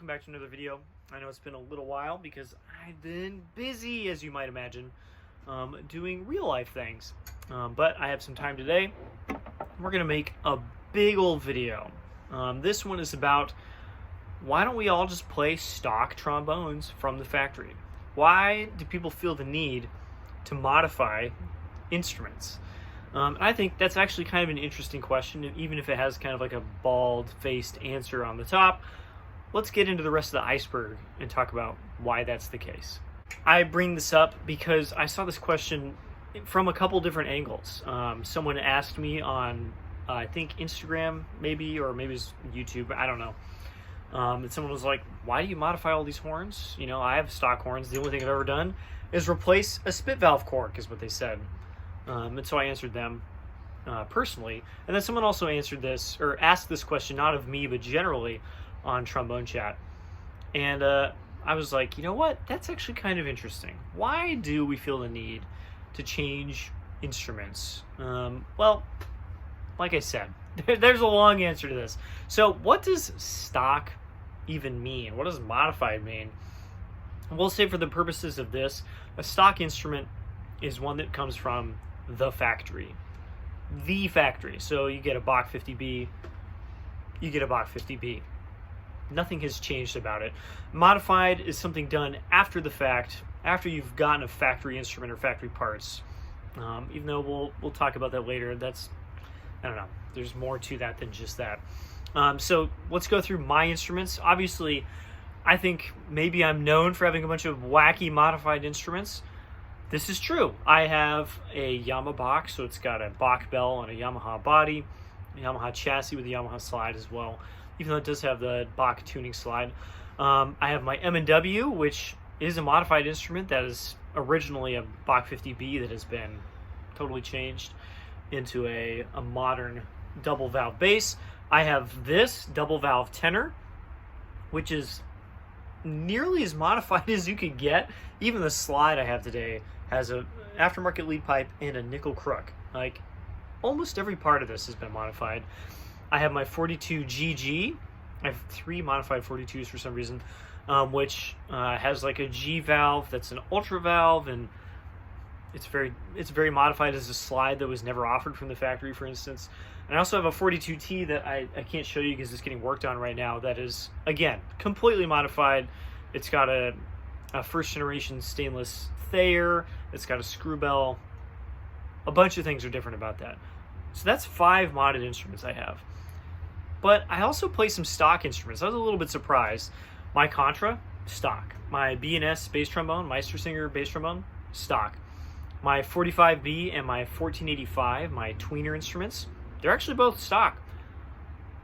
back to another video. I know it's been a little while because I've been busy, as you might imagine, doing real life things. But I have some time today. We're going to make a big old video. This one is about why don't we all just play stock trombones from the factory? Why do people feel the need to modify instruments? I think that's actually kind of an interesting question, even if it has kind of like a bald-faced answer on the top. Let's get into the rest of the iceberg and talk about why that's the case. I bring this up because I saw this question from a couple different angles. Someone asked me on, I think Instagram maybe, or maybe it's YouTube, I don't know. And someone was like, why do you modify all these horns? You know, I have stock horns. The only thing I've ever done is replace a spit valve cork, is what they said. And so I answered them personally. And then someone also answered this, or asked this question, not of me, but generally on Trombone Chat. And I was like, you know what? That's actually kind of interesting. Why do we feel the need to change instruments? Well, like I said, there's a long answer to this. So what does stock even mean? What does modified mean? We'll say for the purposes of this, a stock instrument is one that comes from the factory. The factory. So you get a Bach 50B, you get a Bach 50B. Nothing has changed about it. Modified is something done after the fact, after you've gotten a factory instrument or factory parts. Even though we'll talk about that later. That's, I don't know, there's more to that than just that. So let's go through my instruments. Obviously, I think maybe I'm known for having a bunch of wacky modified instruments. This is true. I have a Yamaha Bach, so it's got a Bach bell and a Yamaha body, a Yamaha chassis with a Yamaha slide as well, even though it does have the Bach tuning slide. I have my M&W, which is a modified instrument that is originally a Bach 50B that has been totally changed into a modern double valve bass. I have this double valve tenor, which is nearly as modified as you could get. Even the slide I have today has a aftermarket lead pipe and a nickel crook. Like, almost every part of this has been modified. I have my 42 GG. I have 3 modified 42s for some reason, which has like a G valve that's an ultra valve, and it's very modified as a slide that was never offered from the factory, for instance. And I also have a 42T that I can't show you because it's getting worked on right now. That is, again, completely modified. It's got a first generation stainless Thayer. It's got a screw bell. A bunch of things are different about that. So that's 5 modded instruments I have. But I also play some stock instruments. I was a little bit surprised. My Contra, stock. My B&S bass trombone, Meistersinger bass trombone, stock. My 45B and my 1485, my tweener instruments, they're actually both stock.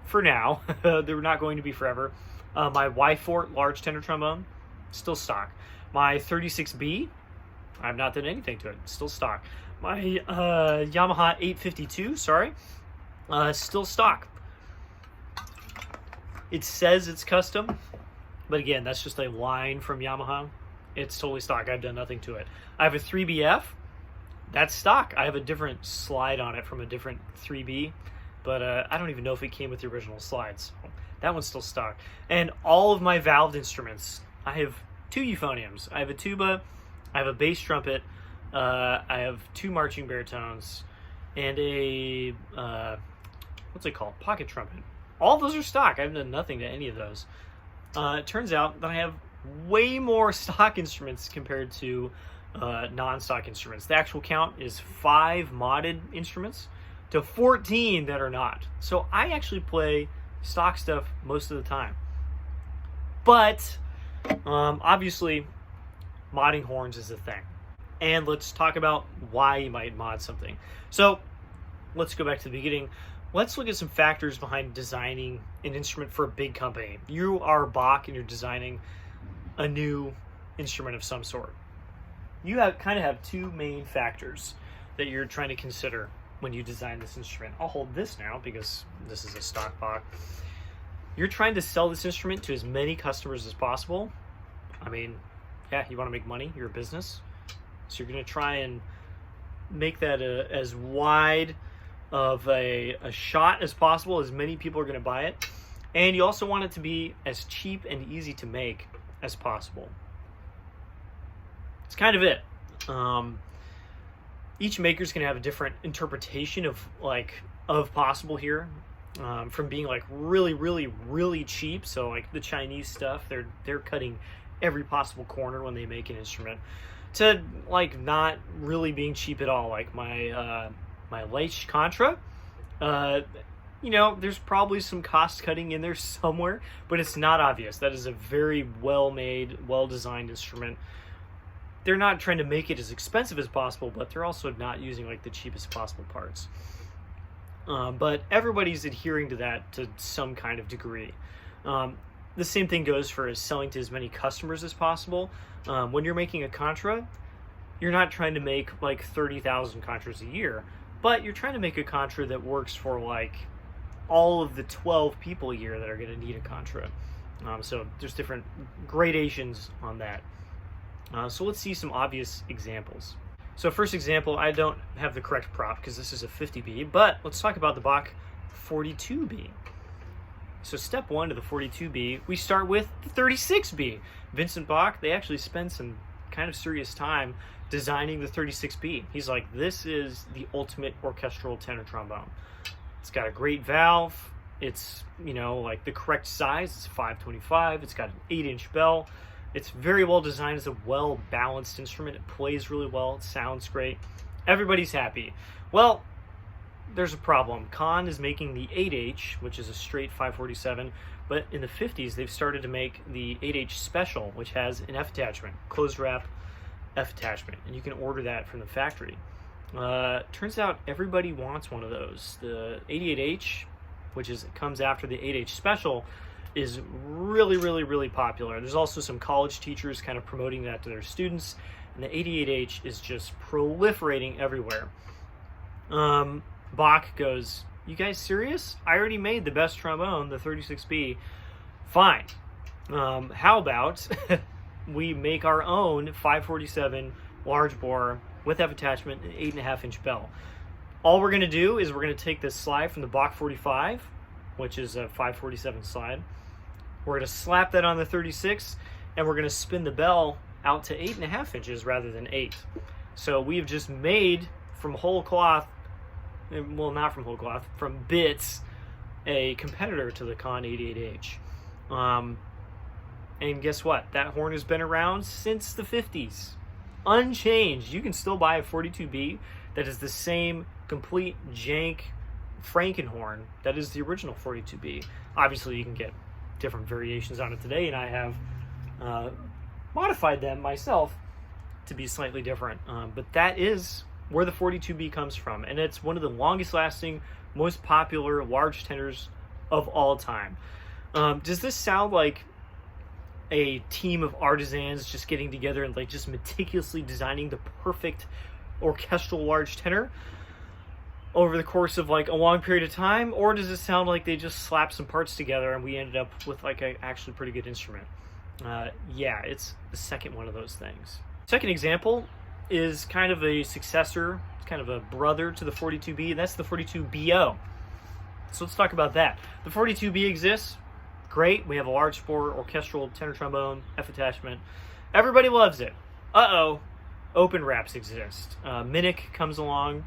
For now. They're not going to be forever. My Y-Fort large tenor trombone, still stock. My 36B, I've not done anything to it, still stock. My Yamaha 852, still stock. It says it's custom, but again, that's just a line from Yamaha. It's totally stock. I've done nothing to it. I have a 3BF. That's stock. I have a different slide on it from a different 3B, but I don't even know if it came with the original slides. So that one's still stock. And all of my valved instruments, I have 2 euphoniums. I have a tuba, I have a bass trumpet, I have 2 marching baritones, and a, what's it called? Pocket trumpet. All of those are stock. I haven't done nothing to any of those. It turns out that I have way more stock instruments compared to non-stock instruments. The actual count is 5 modded instruments to 14 that are not. So I actually play stock stuff most of the time. But obviously, modding horns is a thing. And let's talk about why you might mod something. So let's go back to the beginning. Let's look at some factors behind designing an instrument for a big company. You are Bach and you're designing a new instrument of some sort. You kind of have 2 main factors that you're trying to consider when you design this instrument. I'll hold this now because this is a stock Bach. You're trying to sell this instrument to as many customers as possible. I mean, yeah, you want to make money. You're a business. So you're going to try and make that as wide of a shot as possible. As many people are going to buy it. And you also want it to be as cheap and easy to make as possible. It's kind of it. Each maker's going to have a different interpretation of possible here. From being like really, really, really cheap. So like the Chinese stuff, they're cutting every possible corner when they make an instrument, to like not really being cheap at all. Like my Leitch Contra, there's probably some cost cutting in there somewhere, but it's not obvious. That is a very well made, well designed instrument. They're not trying to make it as expensive as possible, but they're also not using like the cheapest possible parts. But everybody's adhering to that to some kind of degree. The same thing goes for selling to as many customers as possible. When you're making a Contra, you're not trying to make like 30,000 Contras a year, but you're trying to make a Contra that works for like all of the 12 people a year that are going to need a Contra. So there's different gradations on that. So let's see some obvious examples. So first example, I don't have the correct prop because this is a 50B, but let's talk about the Bach 42B. So step one to the 42B, we start with the 36B. Vincent Bach, they actually spend some kind of serious time designing the 36B. He's like, this is the ultimate orchestral tenor trombone. It's got a great valve. It's, like the correct size. It's 525. It's got an 8-inch bell. It's very well designed. It's a well-balanced instrument. It plays really well. It sounds great. Everybody's happy. Well, there's a problem. Kahn is making the 8H, which is a straight 547, but in the 50s, they've started to make the 8H Special, which has an F attachment, closed wrap F attachment, and you can order that from the factory. Turns out everybody wants one of those. The 88H, which comes after the 8H Special, is really, really, really popular. There's also some college teachers kind of promoting that to their students, and the 88H is just proliferating everywhere. Bach goes, you guys serious? I already made the best trombone, the 36B. Fine. How about we make our own 547 large bore with F attachment and 8.5-inch bell. All we're going to do is we're going to take this slide from the Bach 45, which is a 547 slide. We're going to slap that on the 36, and we're going to spin the bell out to 8.5 inches rather than 8. So we've just made from whole cloth, well, not from whole cloth, from bits, a competitor to the Kahn 88H. And guess what? That horn has been around since the 50s. Unchanged. You can still buy a 42B that is the same complete jank Frankenhorn that is the original 42B. Obviously, you can get different variations on it today, and I have modified them myself to be slightly different. But that is where the 42B comes from, and it's one of the longest lasting, most popular large tenors of all time. Does this sound like a team of artisans just getting together and like just meticulously designing the perfect orchestral large tenor over the course of like a long period of time, or does it sound like they just slapped some parts together and we ended up with like a actually pretty good instrument? Yeah, it's the second one of those things. Second example is kind of a successor, it's kind of a brother to the 42B, and that's the 42BO. So let's talk about that. The 42B exists. Great. We have a large bore orchestral tenor trombone, F attachment. Everybody loves it. Open wraps exist. Minnick comes along.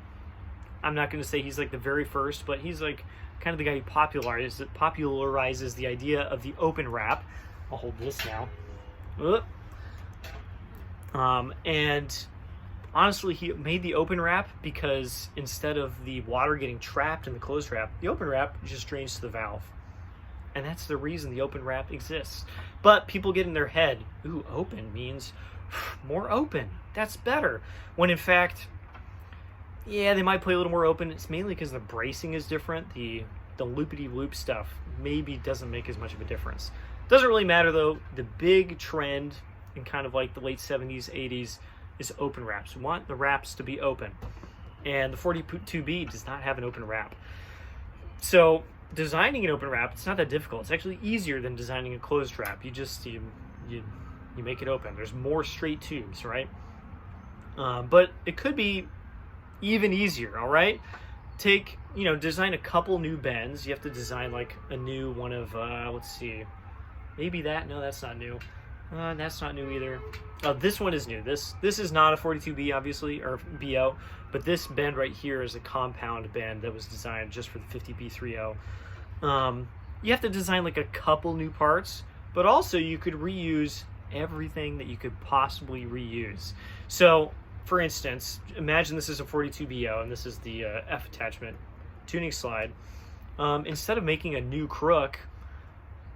I'm not going to say he's like the very first, but he's like kind of the guy who popularizes the idea of the open wrap. I'll hold this now. And honestly, he made the open wrap because instead of the water getting trapped in the closed wrap, the open wrap just drains to the valve. And that's the reason the open wrap exists. But people get in their head, ooh, open means more open. That's better. When in fact, yeah, they might play a little more open. It's mainly because the bracing is different. The loopity-loop stuff maybe doesn't make as much of a difference. Doesn't really matter, though. The big trend in kind of like the late 70s, 80s is open wraps. We want the wraps to be open. And the 42B does not have an open wrap. So designing an open wrap, it's not that difficult. It's actually easier than designing a closed wrap. You just you make it open. There's more straight tubes, right? But it could be even easier, all right? design a couple new bends. You have to design like a new one of, let's see, maybe that, no, that's not new. That's not new either. This one is new. This is not a 42B, obviously, or BO, but this bend right here is a compound bend that was designed just for the 50B30. You have to design like a couple new parts, but also you could reuse everything that you could possibly reuse. So, for instance, imagine this is a 42BO and this is the F attachment tuning slide. Instead of making a new crook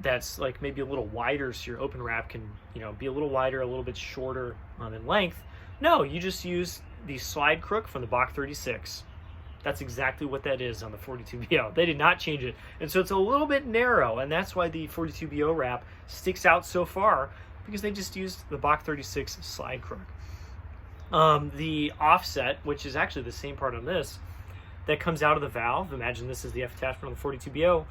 that's like maybe a little wider so your open wrap can be a little wider, a little bit shorter in length, no, you just use the slide crook from the Bach 36. That's exactly what that is on the 42BO. They did not change it, and so it's a little bit narrow, and that's why the 42BO wrap sticks out so far, because they just used the Bach 36 slide crook. The offset, which is actually the same part on this, that comes out of the valve, imagine this is the F attachment on the 42BO,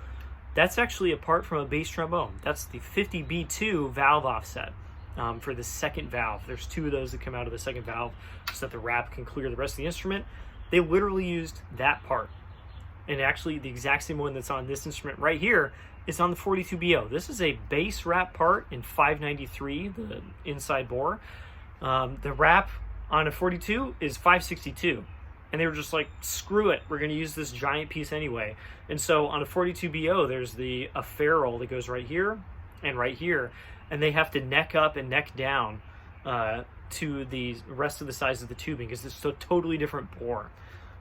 that's actually a part from a bass trombone. That's the 50B2 valve offset for the second valve. There's two of those that come out of the second valve so that the wrap can clear the rest of the instrument. They literally used that part. And actually the exact same one that's on this instrument right here is on the 42BO. This is a bass wrap part in 593, the inside bore. The wrap on a 42 is 562. And they were just like, screw it, we're going to use this giant piece anyway. And so on a 42BO, there's a ferrule that goes right here and right here. And they have to neck up and neck down to the rest of the size of the tubing because it's a totally different bore.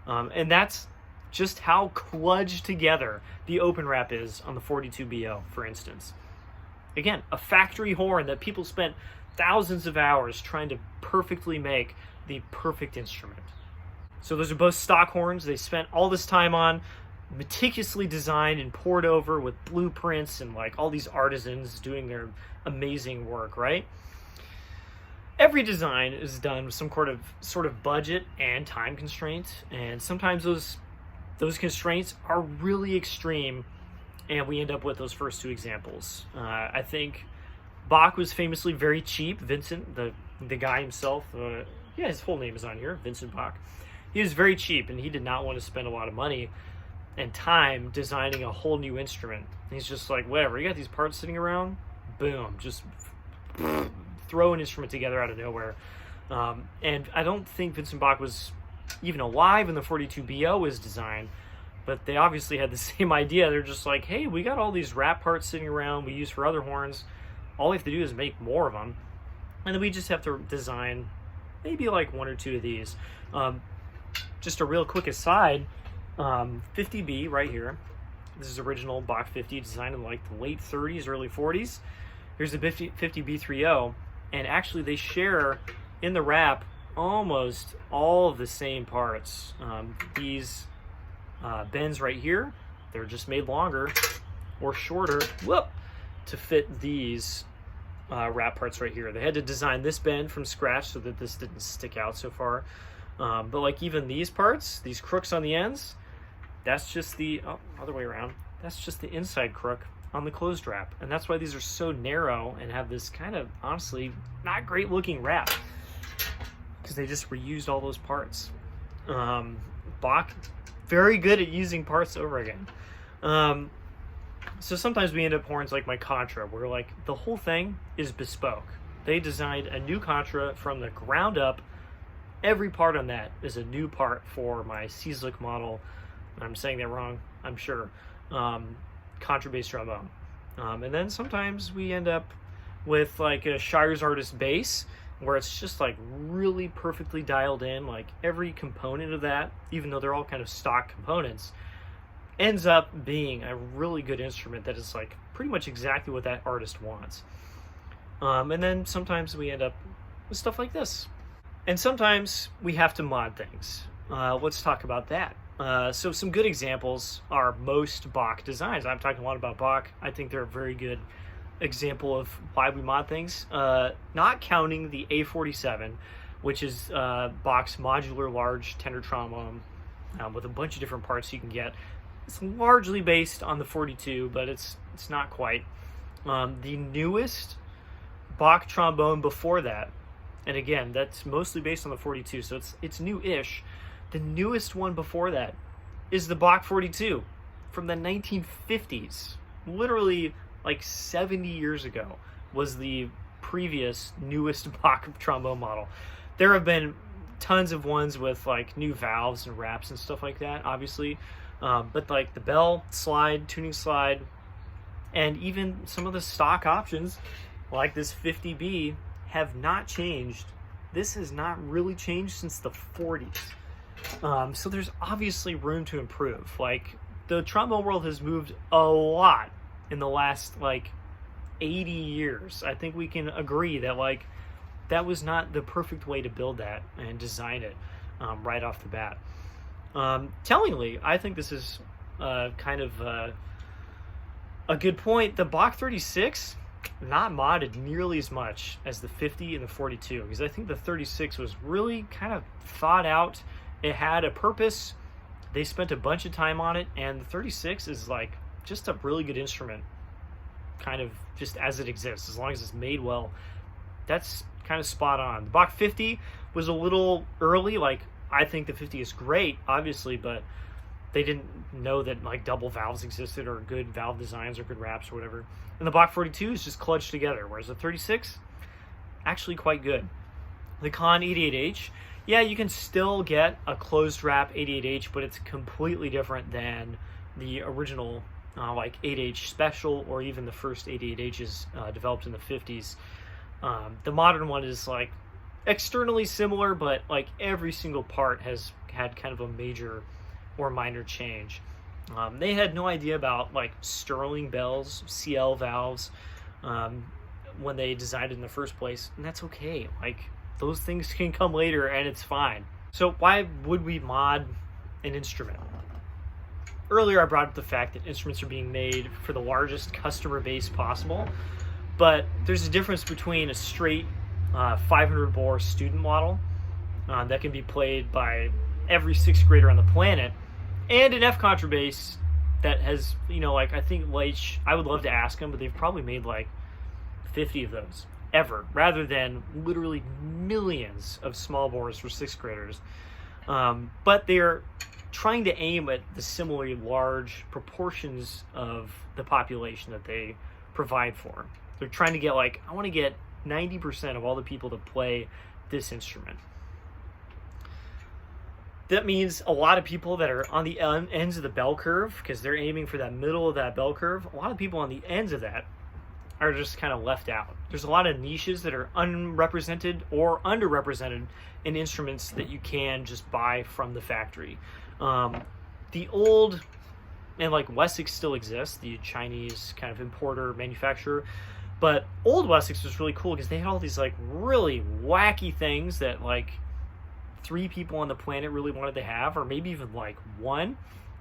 And that's just how kludged together the open wrap is on the 42BO, for instance. Again, a factory horn that people spent thousands of hours trying to perfectly make the perfect instrument. So those are both stock horns they spent all this time on, meticulously designed and poured over with blueprints and like all these artisans doing their amazing work, right? Every design is done with some sort of budget and time constraint, and sometimes those constraints are really extreme, and we end up with those first two examples. I think Bach was famously very cheap. Vincent, the guy himself, his full name is on here, Vincent Bach. He was very cheap, and he did not want to spend a lot of money and time designing a whole new instrument. And he's just like, whatever, you got these parts sitting around, boom, just throw an instrument together out of nowhere. And I don't think Vincent Bach was even alive when the 42BO was designed, but they obviously had the same idea. They're just like, hey, we got all these wrap parts sitting around we use for other horns. All we have to do is make more of them. And then we just have to design maybe like one or two of these. Just a real quick aside, 50B right here. This is original Bach 50, designed in like the late 30s, early 40s. Here's the 50B30, and actually they share in the wrap almost all of the same parts. These bends right here, they're just made longer or shorter, to fit these wrap parts right here. They had to design this bend from scratch so that this didn't stick out so far. But like even these parts, these crooks on the ends, that's just the other way around. That's just the inside crook on the closed wrap. And that's why these are so narrow and have this kind of, honestly, not great looking wrap, because they just reused all those parts. Bach, very good at using parts over again. So sometimes we end up horns like my Contra, where like the whole thing is bespoke. They designed a new Contra from the ground up. Every part on that is a new part for my Cieslik model. I'm saying that wrong, I'm sure. Contra bass trombone. And then sometimes we end up with like a Shire's Artist bass, where it's just like really perfectly dialed in. Like every component of that, even though they're all kind of stock components, ends up being a really good instrument that is like pretty much exactly what that artist wants. And then sometimes we end up with stuff like this. And sometimes we have to mod things. Let's talk about that. So some good examples are most Bach designs. I'm talking a lot about Bach. I think they're a very good example of why we mod things. Not counting the A47, which is Bach's modular large tenor trombone with a bunch of different parts you can get. It's largely based on the 42, but it's not quite. The newest Bach trombone before that, and again, that's mostly based on the 42, so it's new-ish. The newest one before that is the Bach 42 from the 1950s. Literally like 70 years ago was the previous newest Bach trombone model. There have been tons of ones with like new valves and wraps and stuff like that, obviously. But like the bell slide, tuning slide, and even some of the stock options like this 50B have not changed. This has not really changed since the 40s. So there's obviously room to improve. Like the trombone world has moved a lot in the last like 80 years. I think we can agree that like that was not the perfect way to build that and design it right off the bat. Tellingly, I think this is kind of a good point. The Bach 36, not modded nearly as much as the 50 and the 42, because I think the 36 was really kind of thought out. It had a purpose. They spent a bunch of time on it, and the 36 is like just a really good instrument, kind of just as it exists, as long as it's made well. That's kind of spot on. The Bach 50 was a little early. Like, I think the 50 is great, obviously, but they didn't know that like double valves existed or good valve designs or good wraps or whatever. And the Bach 42 is just clutched together, whereas the 36, actually quite good. The Con 88H, yeah, you can still get a closed wrap 88H, but it's completely different than the original like 8H Special or even the first 88Hs developed in the 50s. The modern one is like externally similar, but like every single part has had kind of a major or minor change. They had no idea about like Sterling bells, CL valves, when they designed it in the first place, and that's okay. Like those things can come later and it's fine. So why would we mod an instrument? Earlier I brought up the fact that instruments are being made for the largest customer base possible, but there's a difference between a straight 500 bore student model that can be played by every sixth grader on the planet, and an F contrabass that has, you know, like I think Leitch, I would love to ask them, but they've probably made like 50 of those ever, rather than literally millions of small bores for sixth graders. But they're trying to aim at the similarly large proportions of the population that they provide for. They're trying to get like, I want to get 90% of all the people to play this instrument. That means a lot of people that are on the ends of the bell curve, because they're aiming for that middle of that bell curve, a lot of people on the ends of that are just kind of left out. There's a lot of niches that are unrepresented or underrepresented in instruments that you can just buy from the factory. The old, and like Wessex still exists, the Chinese kind of importer manufacturer, but old Wessex was really cool because they had all these like really wacky things that like 3 people on the planet really wanted to have, or maybe even like 1,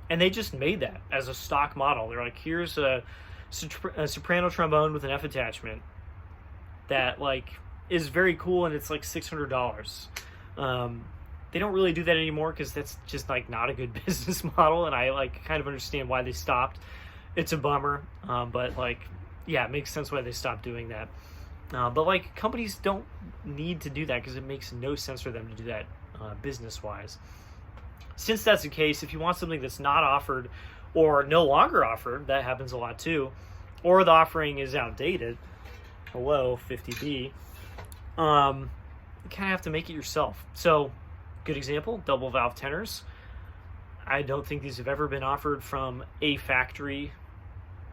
and they just made that as a stock model. They're like, here's a soprano trombone with an F attachment that like is very cool, and it's like $600. They don't really do that anymore because that's just like not a good business model, and I like kind of understand why they stopped. It's a bummer, but like, yeah, it makes sense why they stopped doing that. But like, companies don't need to do that because it makes no sense for them to do that business-wise. Since that's the case, if you want something that's not offered or no longer offered, that happens a lot too, or the offering is outdated, hello 50B, you kind of have to make it yourself. So good example, double valve tenors. I don't think these have ever been offered from a factory.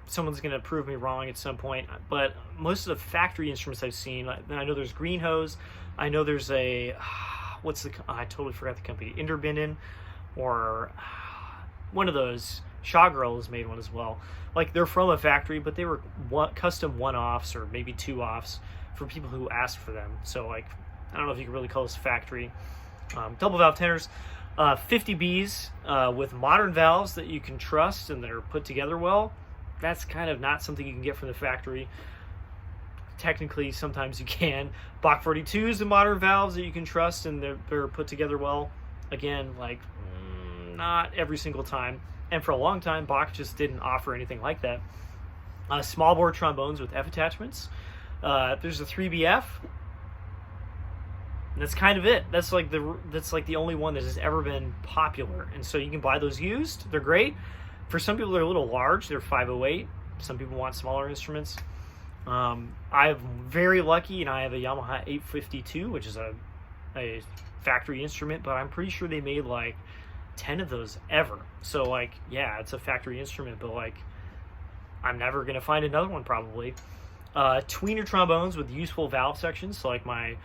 Someone's going to prove me wrong at some point, but most of the factory instruments I've seen, I know there's Green Hose, I know there's a I totally forgot the company, Inderbinden, or one of those. Shawgirl has made one as well. Like, they're from a factory, but they were custom one-offs or maybe two-offs for people who asked for them. So like, I don't know if you can really call this factory. Double valve tenors, 50Bs with modern valves that you can trust and that are put together well. That's kind of not something you can get from the factory. Technically, sometimes you can. Bach 42s and modern valves that you can trust and they're put together well. Again, like, not every single time. And for a long time, Bach just didn't offer anything like that. Small bore trombones with F attachments. There's a 3BF. And that's kind of it. That's like the only one that has ever been popular. And so you can buy those used. They're great. For some people, they're a little large. They're 508. Some people want smaller instruments. I'm very lucky, and I have a Yamaha 852, which is a factory instrument, but I'm pretty sure they made like 10 of those ever. So like, yeah, it's a factory instrument, but like, I'm never gonna find another one probably. Tweener trombones with useful valve sections, so like my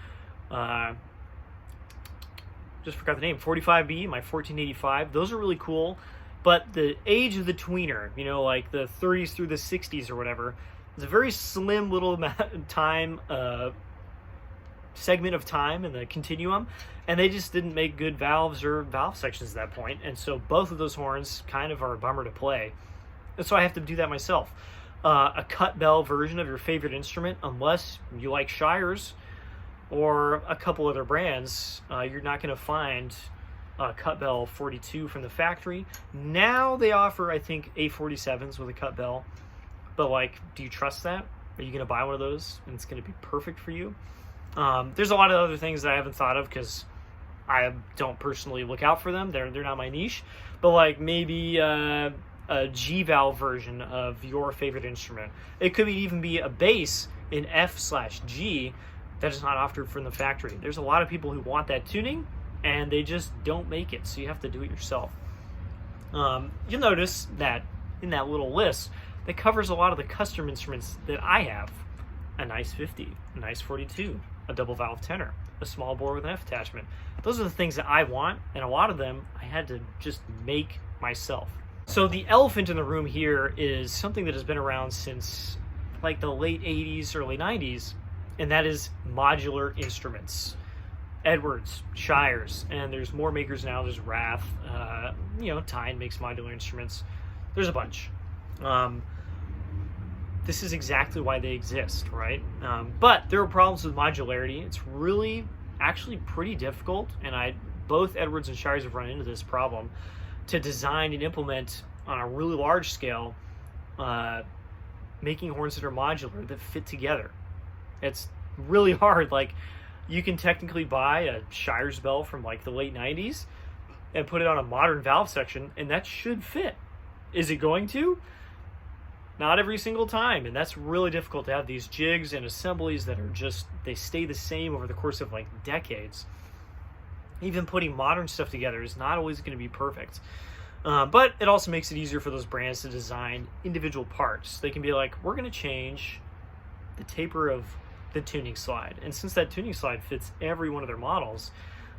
just forgot the name, 45B, my 1485. Those are really cool, but the age of the tweener, you know, like the 30s through the 60s or whatever, it's a very slim little time segment of time in the continuum, and they just didn't make good valves or valve sections at that point, and so both of those horns kind of are a bummer to play, and so I have to do that myself. A cut bell version of your favorite instrument, unless you like Shires or a couple other brands, you're not going to find a cut bell 42 from the factory. Now they offer, I think, A47s with a cut bell, but like, do you trust that? Are you going to buy one of those and it's going to be perfect for you? There's a lot of other things that I haven't thought of because I don't personally look out for them. They're not my niche, but like maybe a G valve version of your favorite instrument. It could even be a bass in F/G that is not offered from the factory. There's a lot of people who want that tuning and they just don't make it, so you have to do it yourself. You'll notice that in that little list that covers a lot of the custom instruments that I have. A nice 50, a nice 42, a double valve tenor, a small bore with an F attachment. Those are the things that I want, and a lot of them I had to just make myself. So the elephant in the room here is something that has been around since like the late 80s, early 90s, and that is modular instruments. Edwards, Shires, and there's more makers now. There's Rath, Tyne makes modular instruments. There's a bunch. This is exactly why they exist, right? But there are problems with modularity. It's really, actually pretty difficult, and both Edwards and Shires have run into this problem, to design and implement on a really large scale, making horns that are modular, that fit together. It's really hard. Like, you can technically buy a Shires bell from like the late 90s and put it on a modern valve section, and that should fit. Is it going to? Not every single time, and that's really difficult to have these jigs and assemblies that are just, they stay the same over the course of like decades. Even putting modern stuff together is not always going to be perfect. But it also makes it easier for those brands to design individual parts. They can be like, we're going to change the taper of the tuning slide. And since that tuning slide fits every one of their models,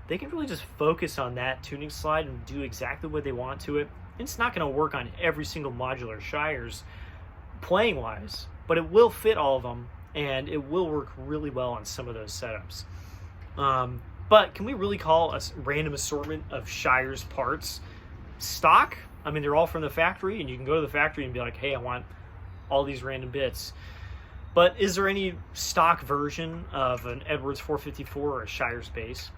they can really just focus on that tuning slide and do exactly what they want to it. It's not going to work on every single modular Shires playing-wise, but it will fit all of them, and it will work really well on some of those setups. But can we really call a random assortment of Shires parts stock? I mean, they're all from the factory, and you can go to the factory and be like, hey, I want all these random bits. But is there any stock version of an Edwards 454 or a Shires bass?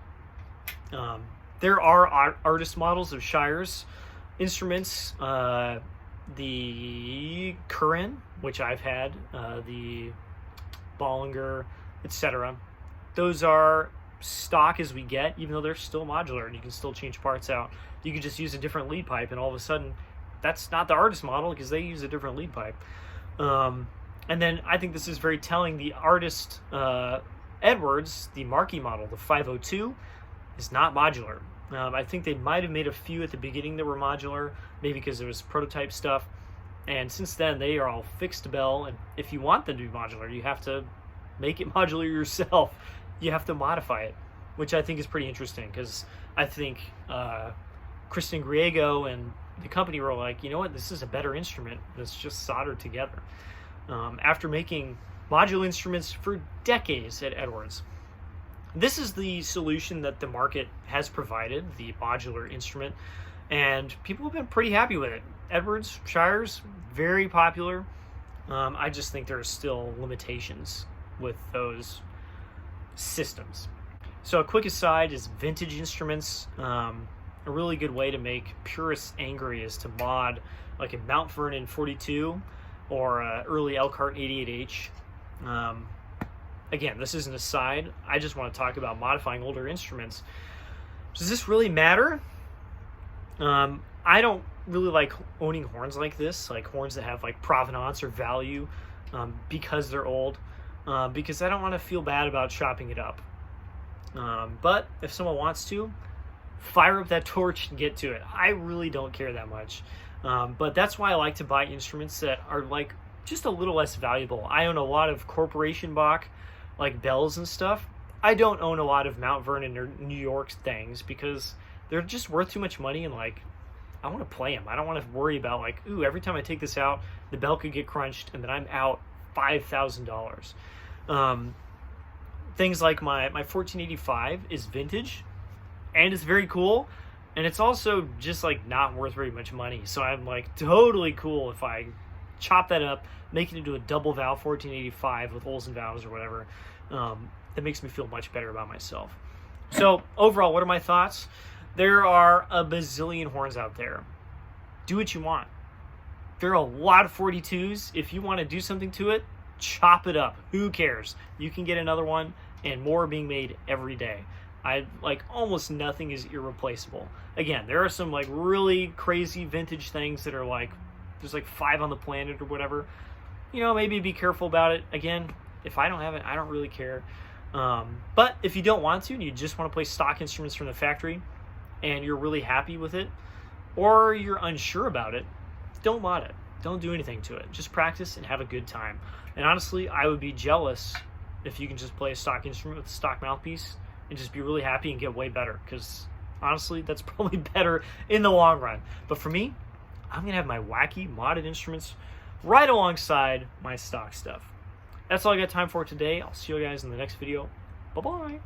There are artist models of Shires instruments. The Curran, which I've had, the Bollinger, etc. Those are stock as we get, even though they're still modular and you can still change parts out. You can just use a different lead pipe, and all of a sudden that's not the artist model because they use a different lead pipe. And then I think this is very telling. The artist Edwards, the marquee model, the 502, is not modular. I think they might have made a few at the beginning that were modular, maybe because it was prototype stuff. And since then, they are all fixed bell. And if you want them to be modular, you have to make it modular yourself. You have to modify it, which I think is pretty interesting, because I think Kristen Griego and the company were like, you know what, this is a better instrument that's just soldered together. After making modular instruments for decades at Edwards, this is the solution that the market has provided, the modular instrument, and people have been pretty happy with it. Edwards, Shires, very popular. I just think there are still limitations with those systems. So a quick aside is vintage instruments. A really good way to make purists angry is to mod like a Mount Vernon 42 or early Elkhart 88H. again, this is an aside. I just want to talk about modifying older instruments. Does this really matter? I don't really like owning horns like this, like horns that have like provenance or value, because they're old, because I don't want to feel bad about chopping it up. But if someone wants to, fire up that torch and get to it. I really don't care that much. But that's why I like to buy instruments that are like just a little less valuable. I own a lot of Corporation Bach, like bells and stuff. I don't own a lot of Mount Vernon or New York things because they're just worth too much money, and like, I want to play them. I don't want to worry about like, ooh, every time I take this out, the bell could get crunched and then I'm out $5,000. Things like my 1485 is vintage, and it's very cool, and it's also just like not worth very much money. So I'm like totally cool if I chop that up, make it into a double valve 1485 with holes and valves or whatever. That makes me feel much better about myself. So overall, what are my thoughts? There are a bazillion horns out there. Do what you want. There are a lot of 42s. If you want to do something to it, chop it up. Who cares? You can get another one, and more are being made every day. Almost nothing is irreplaceable. Again, there are some like really crazy vintage things that are like, there's like 5 on the planet or whatever. You know, maybe be careful about it. Again, if I don't have it, I don't really care. But if you don't want to, and you just want to play stock instruments from the factory, and you're really happy with it, or you're unsure about it, don't mod it. Don't do anything to it. Just practice and have a good time. And honestly, I would be jealous if you can just play a stock instrument with a stock mouthpiece and just be really happy and get way better, because honestly, that's probably better in the long run. But for me, I'm going to have my wacky modded instruments right alongside my stock stuff. That's all I got time for today. I'll see you guys in the next video. Bye-bye.